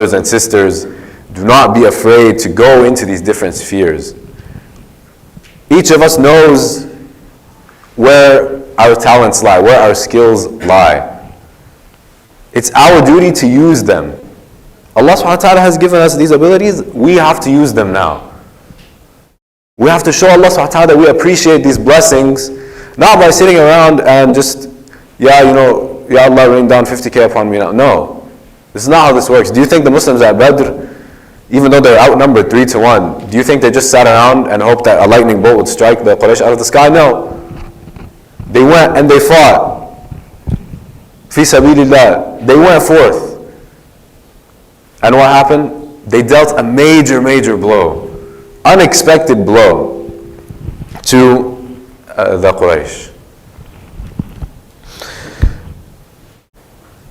and sisters, do not be afraid to go into these different spheres. Each of us knows where our talents lie, where our skills lie. It's our duty to use them. Allah subhanahu wa ta'ala has given us these abilities, we have to use them now. We have to show Allah subhanahu wa ta'ala that we appreciate these blessings, not by sitting around and just, Ya Allah, rain down 50k upon me now. No. This is not how this works. Do you think the Muslims at Badr, even though they're outnumbered 3-1, do you think they just sat around and hoped that a lightning bolt would strike the Quraysh out of the sky? No. They went and they fought. Fi sabilillah. They went forth. And what happened? They dealt a major blow, unexpected blow to the Quraysh.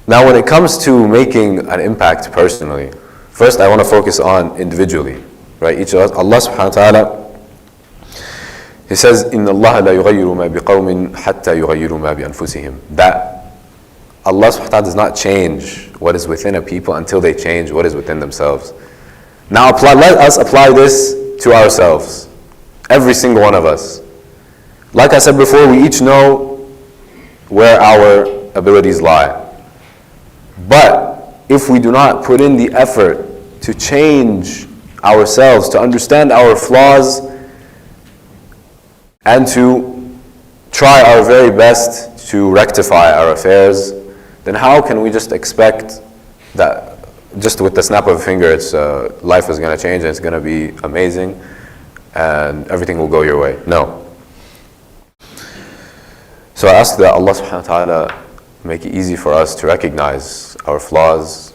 Now when it comes to making an impact personally, first I want to focus on individually, right? Each of us, Allah subhanahu wa ta'ala, He says, إِنَّ اللَّهَ لَا يُغَيِّرُ مَا بِقَوْمٍ حَتَّى يُغَيِّرُوا مَا بِأَنفُسِهِمْ. That Allah subhanahu wa ta'ala does not change what is within a people until they change what is within themselves. Now let us apply this to ourselves, every single one of us. Like I said before, we each know where our abilities lie. But if we do not put in the effort to change ourselves, to understand our flaws, and to try our very best to rectify our affairs, then how can we just expect that just with the snap of a finger, life is going to change and it's going to be amazing and everything will go your way? No. So I ask that Allah subhanahu wa ta'ala make it easy for us to recognize our flaws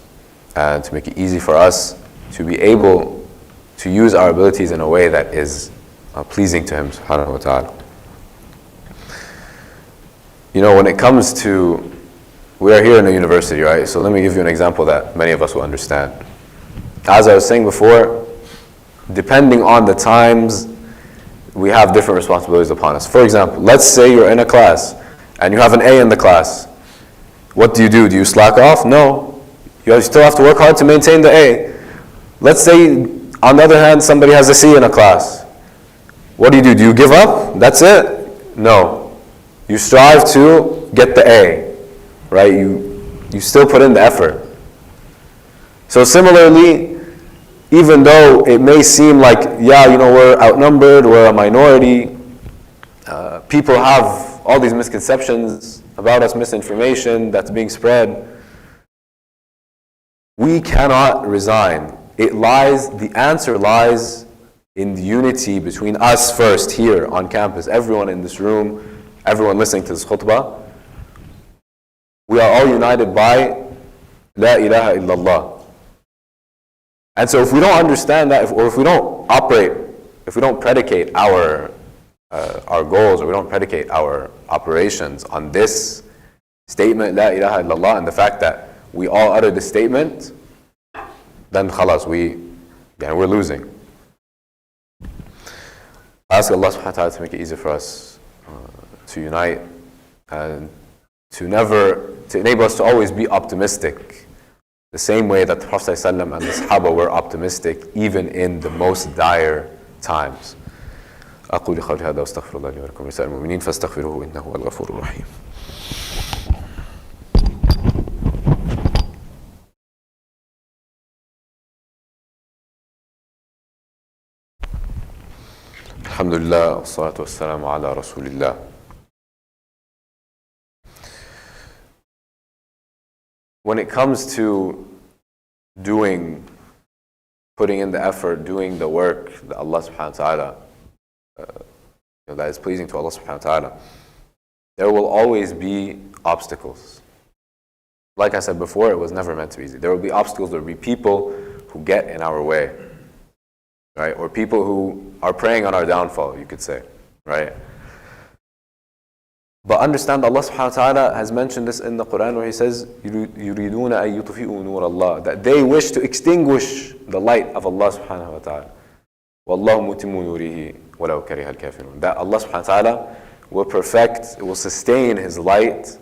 and to make it easy for us to be able to use our abilities in a way that is pleasing to Him subhanahu wa ta'ala. When it comes to, we are here in a university, right? So let me give you an example that many of us will understand. As I was saying before, depending on the times, we have different responsibilities upon us. For example, let's say you're in a class and you have an A in the class. What do? Do you slack off? No. You still have to work hard to maintain the A. Let's say, on the other hand, somebody has a C in a class. What do? Do you give up? That's it? No. You strive to get the A, right? You still put in the effort. So similarly, even though it may seem like, we're outnumbered, we're a minority, people have all these misconceptions about us, misinformation that's being spread, we cannot resign. The answer lies in the unity between us first here on campus, everyone in this room, everyone listening to this khutbah. We are all united by La ilaha illallah. And so if we don't understand that, or if we don't operate, if we don't predicate our goals, or we don't predicate our operations on this statement, La ilaha illallah, and the fact that we all utter this statement, then khalas, we're losing. I ask Allah subhanahu wa ta'ala to make it easy for us to unite and to enable us to always be optimistic, the same way that the Prophet ﷺ and the Sahaba were optimistic even in the most dire times. أقول قولي هذا واستغفر الله لي ولكم ولسائر المؤمنين فاستغفروه إنه هو الغفور الرحيم. الحمد لله والصلاة والسلام على رسول الله. When it comes to putting in the effort, doing the work that Allah subhanahu wa ta'ala, that is pleasing to Allah subhanahu wa ta'ala, there will always be obstacles. Like I said before, it was never meant to be easy. There will be obstacles, there will be people who get in our way, right? Or people who are preying on our downfall, you could say, right? But understand Allah subhanahu wa ta'ala has mentioned this in the Quran where He says, يُرِيدُونَ أَن يُطْفِئُوا نُورَ اللَّهِ, that they wish to extinguish the light of Allah subhanahu wa ta'ala. وَاللَّهُ مُتِمُّ نُورِهِ وَلَوْ كَرِهَ الْكَافِرُونَ. That Allah subhanahu wa ta'ala will sustain His light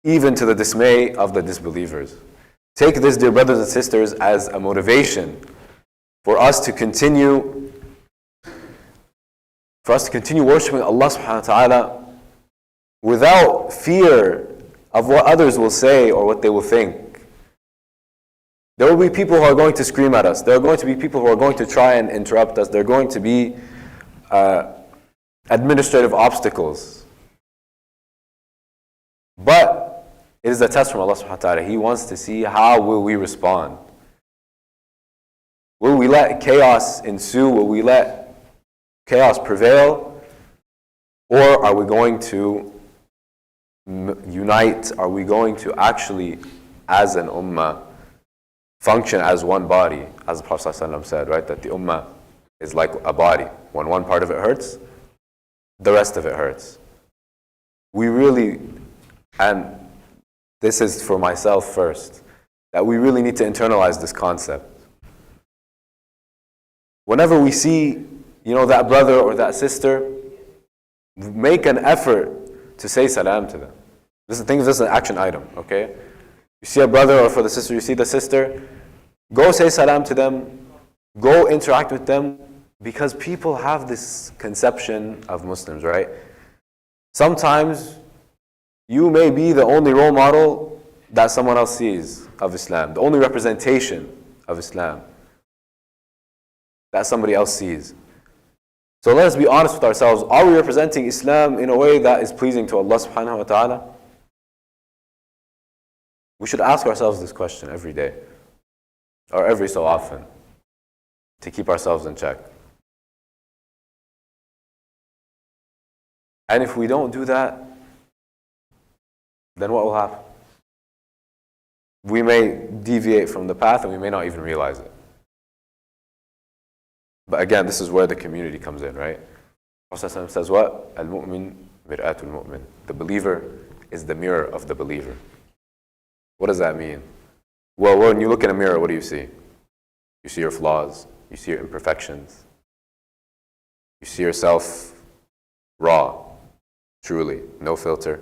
even to the dismay of the disbelievers. Take this, dear brothers and sisters, as a motivation for us to continue worshiping Allah subhanahu wa ta'ala without fear of what others will say or what they will think. There will be people who are going to scream at us. There are going to be people who are going to try and interrupt us. There are going to be administrative obstacles. But it is a test from Allah subhanahu wa ta'ala. He wants to see how will we respond. Will we let chaos ensue? Will we let chaos prevail? Or are we going to unite? Are we going to actually, as an ummah, function as one body? As the Prophet ﷺ said, right, that the ummah is like a body. When one part of it hurts, the rest of it hurts. We really, and this is for myself first, that we really need to internalize this concept. Whenever we see, that brother or that sister, make an effort to say salam to them. This is an action item, okay? You see a brother, or for the sister, you see the sister, go say salam to them, go interact with them, because people have this conception of Muslims, right? Sometimes you may be the only role model that someone else sees of Islam, the only representation of Islam that somebody else sees. So let us be honest with ourselves. Are we representing Islam in a way that is pleasing to Allah subhanahu wa ta'ala? We should ask ourselves this question every day, or every so often, to keep ourselves in check. And if we don't do that, then what will happen? We may deviate from the path and we may not even realize it. But again, this is where the community comes in, right? Prophet says what? Al-mu'min mir'atul mu'min. The believer is the mirror of the believer. What does that mean? Well, when you look in a mirror, what do you see? You see your flaws. You see your imperfections. You see yourself raw, truly, no filter.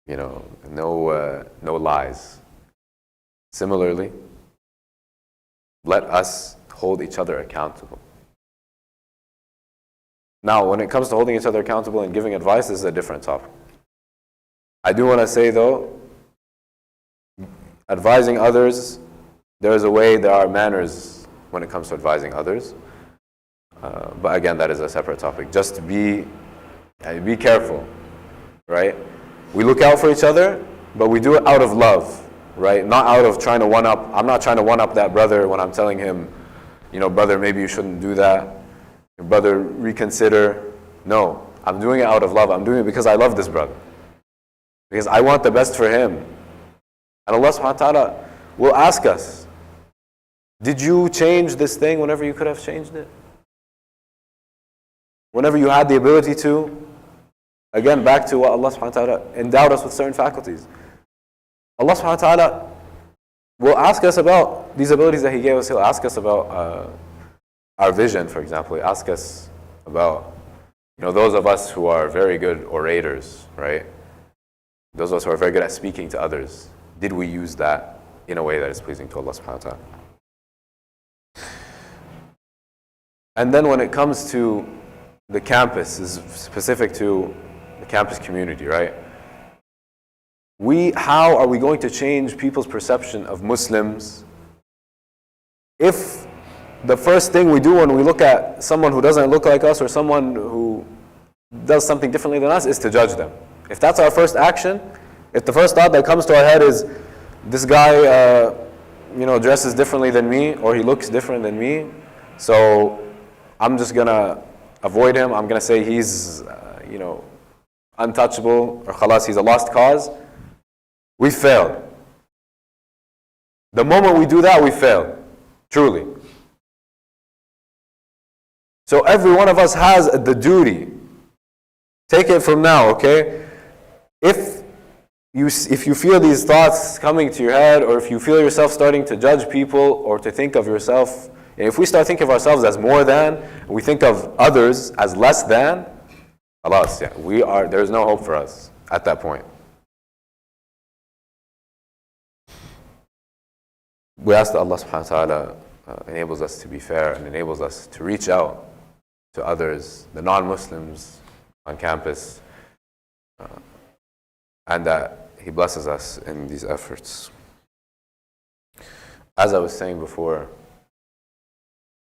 No lies. Similarly, let us hold each other accountable. Now, when it comes to holding each other accountable and giving advice, this is a different topic. I do want to say, though, advising others, there are manners when it comes to advising others. But again, that is a separate topic. Just be careful, right? We look out for each other, but we do it out of love, right? Not out of trying to one-up. I'm not trying to one-up that brother when I'm telling him, brother, maybe you shouldn't do that. Brother, reconsider. No, I'm doing it out of love. I'm doing it because I love this brother. Because I want the best for him. And Allah subhanahu wa ta'ala will ask us, did you change this thing whenever you could have changed it? Whenever you had the ability to? Again, back to what Allah subhanahu wa ta'ala endowed us with certain faculties. Allah subhanahu wa ta'ala will ask us about these abilities that He gave us. He'll ask us about our vision, for example. He'll ask us about, those of us who are very good orators, right? Those of us who are very good at speaking to others. Did we use that in a way that is pleasing to Allah subhanahu wa ta'ala? And then when it comes to the campus, is specific to the campus community, right? How are we going to change people's perception of Muslims if the first thing we do when we look at someone who doesn't look like us or someone who does something differently than us is to judge them? If that's our first action, if the first thought that comes to our head is, this guy dresses differently than me, or he looks different than me, so I'm just going to avoid him, I'm going to say he's untouchable, or khalas, he's a lost cause, we failed. The moment we do that, we fail. Truly. So every one of us has the duty. Take it from now, okay? If you feel these thoughts coming to your head, or if you feel yourself starting to judge people or to think of yourself, and if we start thinking of ourselves as more than, and we think of others as less than, alas, there's no hope for us at that point. We ask that Allah subhanahu wa ta'ala enables us to be fair and enables us to reach out to others, the non-Muslims on campus, and that He blesses us in these efforts. As I was saying before,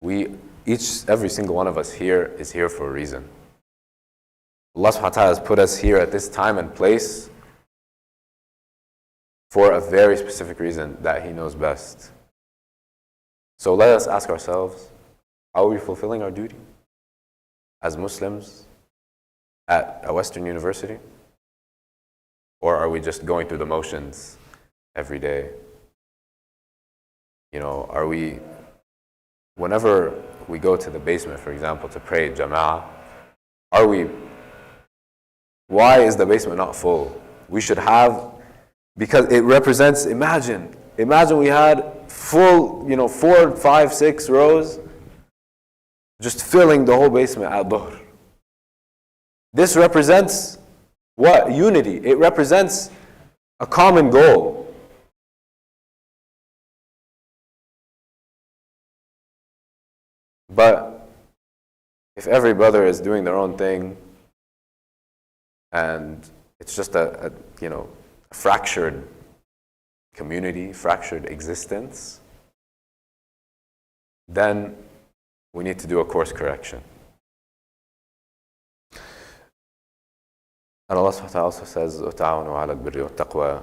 every single one of us here is here for a reason. Allah subhanahu wa ta'ala has put us here at this time and place for a very specific reason that He knows best. So let us ask ourselves, are we fulfilling our duty as Muslims at a Western university? Or are we just going through the motions every day? Are we, whenever we go to the basement, for example, to pray Jama'ah, why is the basement not full? We should have, because it represents, imagine we had full, 4, 5, 6 rows, just filling the whole basement at Dhuhr. This represents what? Unity. It represents a common goal. But if every brother is doing their own thing and it's just a fractured community, fractured existence, then we need to do a course correction. And Allah subhanahu wa ta'ala also says, وَتَعَوَنُوا عَلَى الْبِرِّ وَالتَّقْوَى,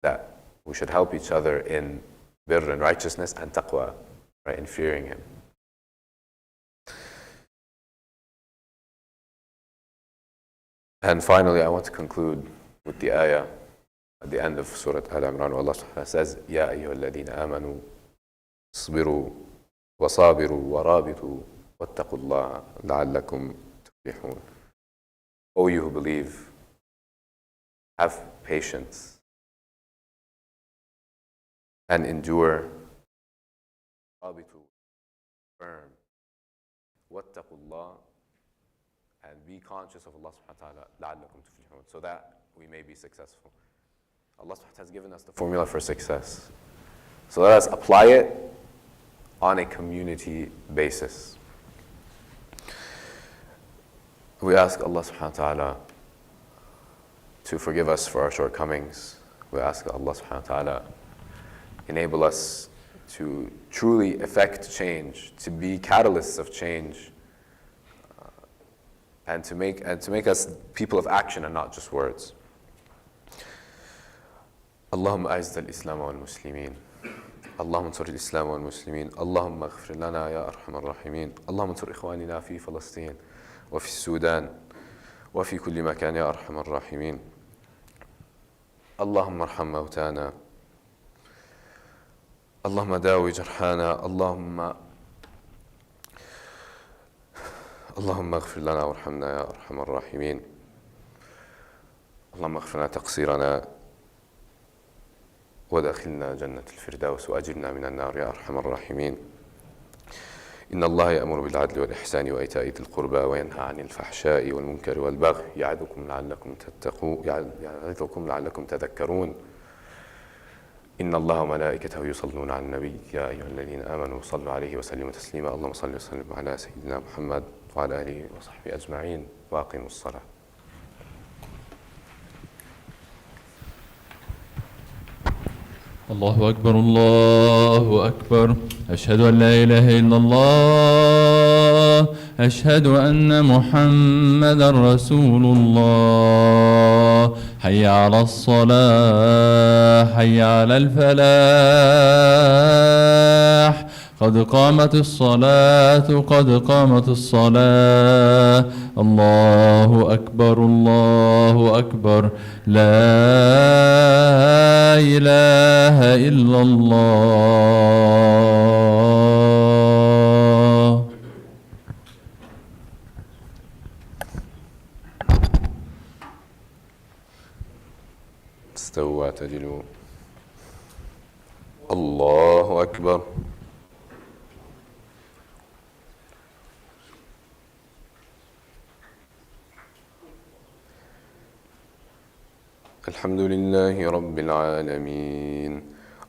that we should help each other in birr and righteousness and taqwa, right, in fearing Him. And finally, I want to conclude with the ayah at the end of Surah Al-Imran, where Allah subhanahu wa ta'ala says, يَا أَيُّهَا الَّذِينَ آمَنُوا اصْبِرُوا وَصَابِرُوا وَرَابِطُوا وَاتَّقُوا اللَّهَ لَعَلَّكُمْ تُفْلِحُونَ. O you who believe, have patience and endure. رَابِطُوا, firm. وَاتَّقُوا اللَّهَ, and be conscious of Allah subhanahu wa ta'ala, لَعَلَّكُمْ تُفْلِحُونَ, so that we may be successful. Allah subhanahu wa ta'ala has given us the formula for success. So let us apply it on a community basis. We ask Allah subhanahu wa ta'ala to forgive us for our shortcomings. We ask Allah subhanahu wa ta'ala enable us to truly effect change, to be catalysts of change, and to make us people of action and not just words. اللهم أعز الإسلام والمسلمين، اللهم انصر الإسلام والمسلمين، اللهم اغفر لنا يا أرحم الراحمين، اللهم انصر إخواننا في فلسطين وفي السودان وفي كل مكان يا أرحم الراحمين، اللهم ارحم موتانا، اللهم داوي جرحانا، اللهم اغفر لنا وارحمنا يا أرحم الراحمين، اللهم اغفر لنا تقصيرنا وادخلنا جنة الفردوس وأجرنا من النار يا أرحم الراحمين. إن الله يأمر بالعدل والإحسان وإيتاء ذي القربى وينهى عن الفحشاء والمنكر والبغي يعظكم لعلكم تذكرون. إن الله وملائكته يصلون على النبي يا أيها الذين آمنوا صلوا عليه وسلموا تسليما. اللهم صل وسلم على سيدنا محمد وعلى آله وصحبه أجمعين وأقيموا الصلاة. الله أكبر الله أكبر، أشهد أن لا إله إلا الله، أشهد أن محمدا رسول الله. حي على الصلاة، حي على الفلاح، قد قامت الصلاة، قد قامت الصلاة. الله أكبر الله أكبر، لا إله إلا الله. استووا واعتدلوا. الله أكبر. الحمد لله رب العالمين،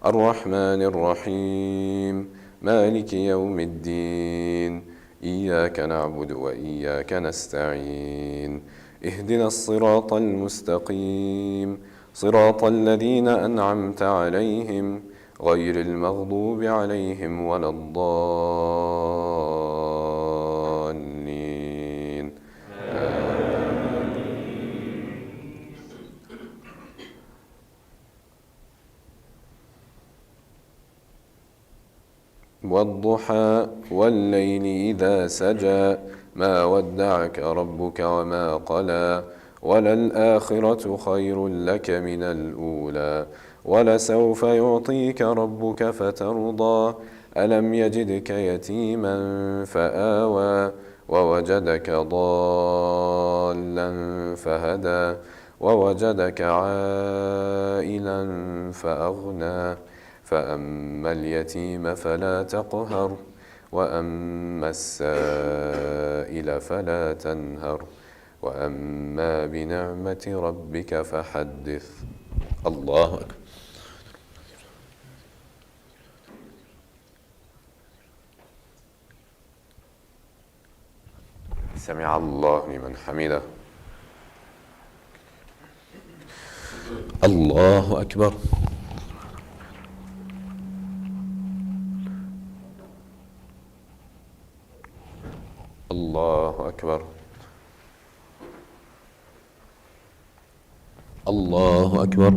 الرحمن الرحيم مالك يوم الدين إياك نعبد وإياك نستعين اهدنا الصراط المستقيم صراط الذين أنعمت عليهم غير المغضوب عليهم ولا الضالين والضحى والليل إذا سجى ما ودعك ربك وما قلى وللآخرة خير لك من الأولى ولسوف يعطيك ربك فترضى ألم يجدك يتيما فآوى ووجدك ضالا فهدى ووجدك عائلا فأغنى فأما اليتيم فلا تقهر وأما السائل فلا تنهر وأما بنعمة ربك فحدث. الله أكبر. سمع الله لمن حمده. الله أكبر. الله أكبر. الله أكبر.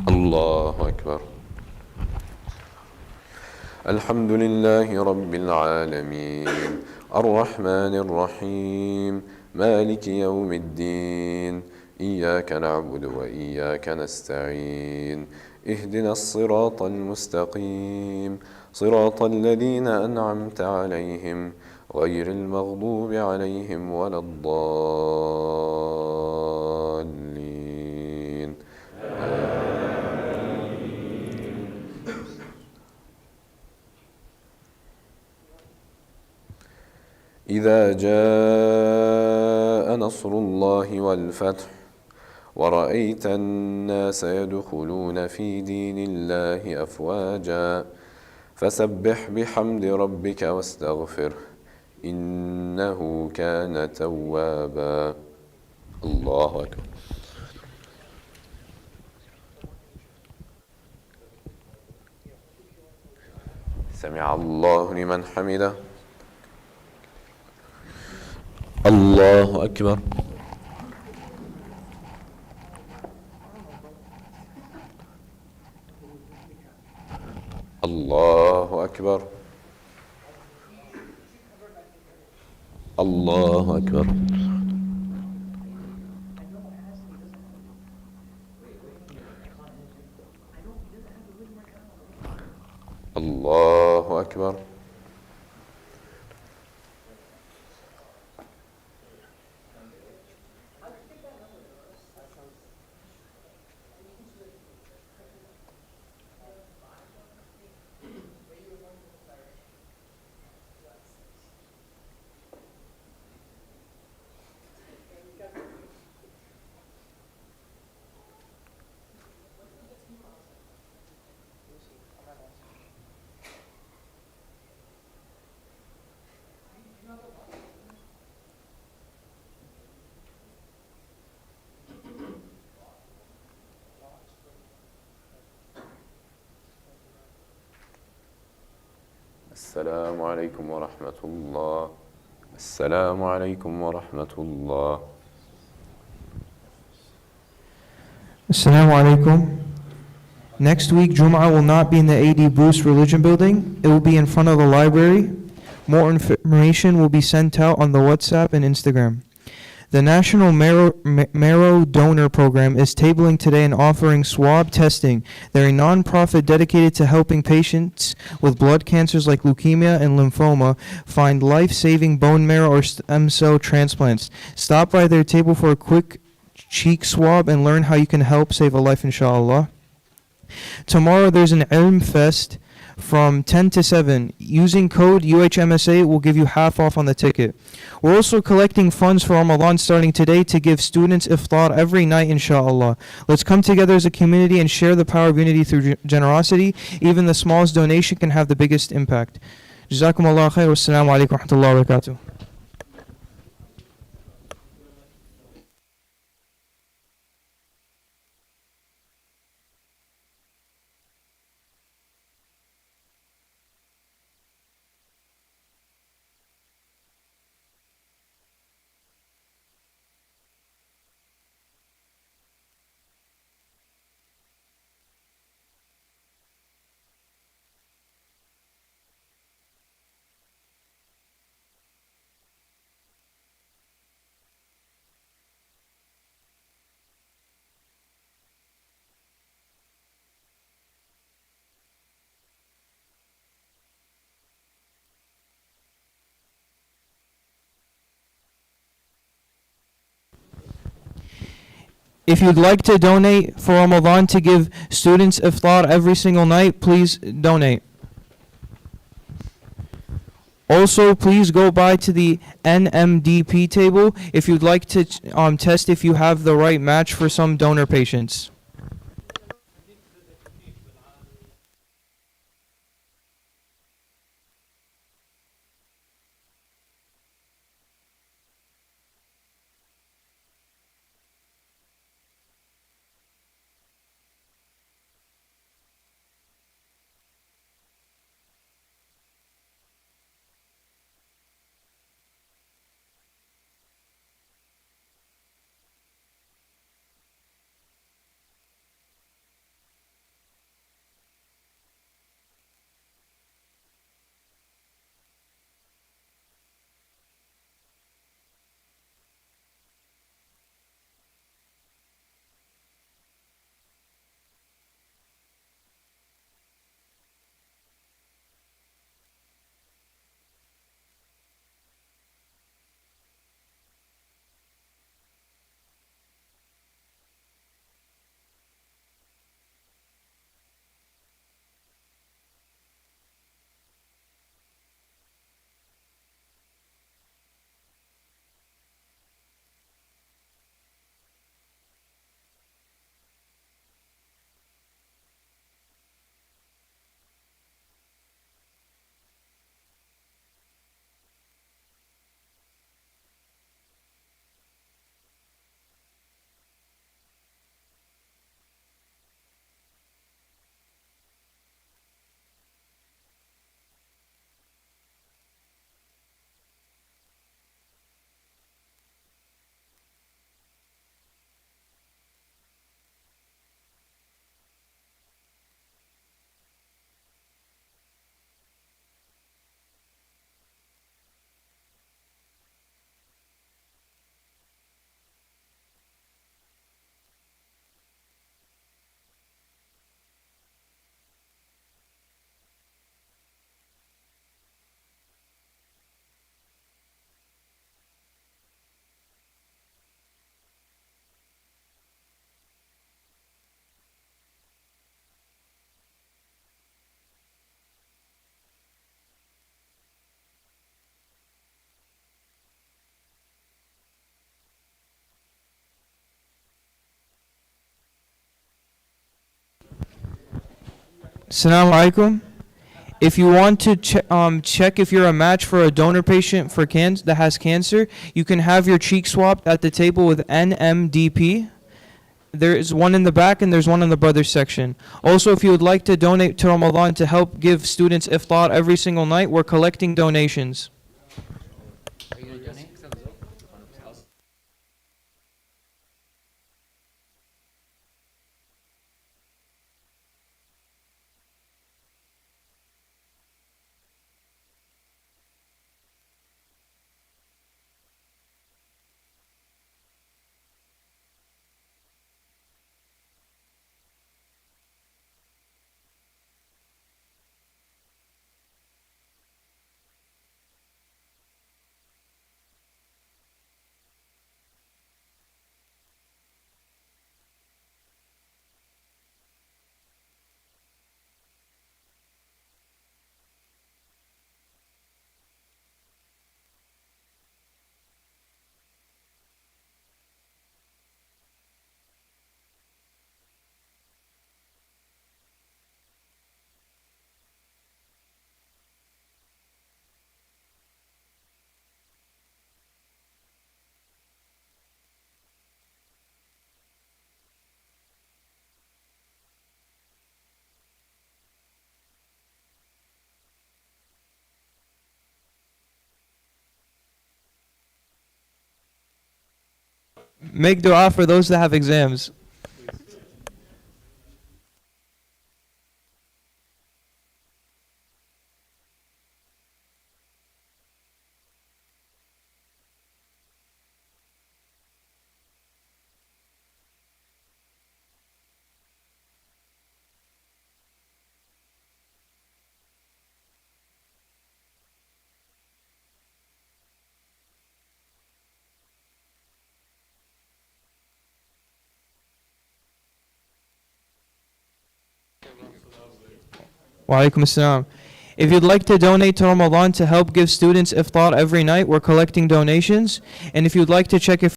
الله أكبر. الحمد لله رب العالمين الرحمن الرحيم مالك يوم الدين إياك نعبد وإياك نستعين اهدنا الصراط المستقيم صراط الذين أنعمت عليهم غير المغضوب عليهم ولا الضالين إذا جاء نصر الله والفتح ورأيت الناس يدخلون في دين الله أفواجا فسبح بحمد ربك واستغفره إنه كان توابا. الله أكبر. سمع الله لمن حمده. الله أكبر. الله أكبر. الله أكبر. الله أكبر. السلام عليكم ورحمة الله. السلام عليكم ورحمة الله. Assalamu alaikum. Next week, Jumma will not be in the AD Boost Religion Building. It will be in front of the library. More information will be sent out on the WhatsApp and Instagram. The National Marrow Donor Program is tabling today and offering swab testing. They're a non-profit dedicated to helping patients with blood cancers like leukemia and lymphoma find life-saving bone marrow or stem cell transplants. Stop by their table for a quick cheek swab and learn how you can help save a life, inshallah. Tomorrow there's an Ilm Fest from 10 to 7. Using code UH MSA will give you half off on the ticket. We're also collecting funds for Ramadan starting today to give students iftar every night, inshallah. Let's come together as a community and share the power of unity through generosity. Even the smallest donation can have the biggest impact. Jazakum Allah khair. Wassalamu alaikum wa rahmatullahi wa barakatuh. If you'd like to donate for Ramadan to give students iftar every single night, please donate. Also, please go by to the NMDP table if you'd like to test if you have the right match for some donor patients. Assalamu alaikum. If you want to check if you're a match for a donor patient for that has cancer, you can have your cheek swapped at the table with NMDP. There's one in the back and there's one in the brothers section. Also, if you would like to donate to Ramadan to help give students iftar every single night, we're collecting donations. Make dua for those that have exams. Wa alaikum assalam. If you'd like to donate to Ramadan to help give students iftar every night, we're collecting donations. And if you'd like to check if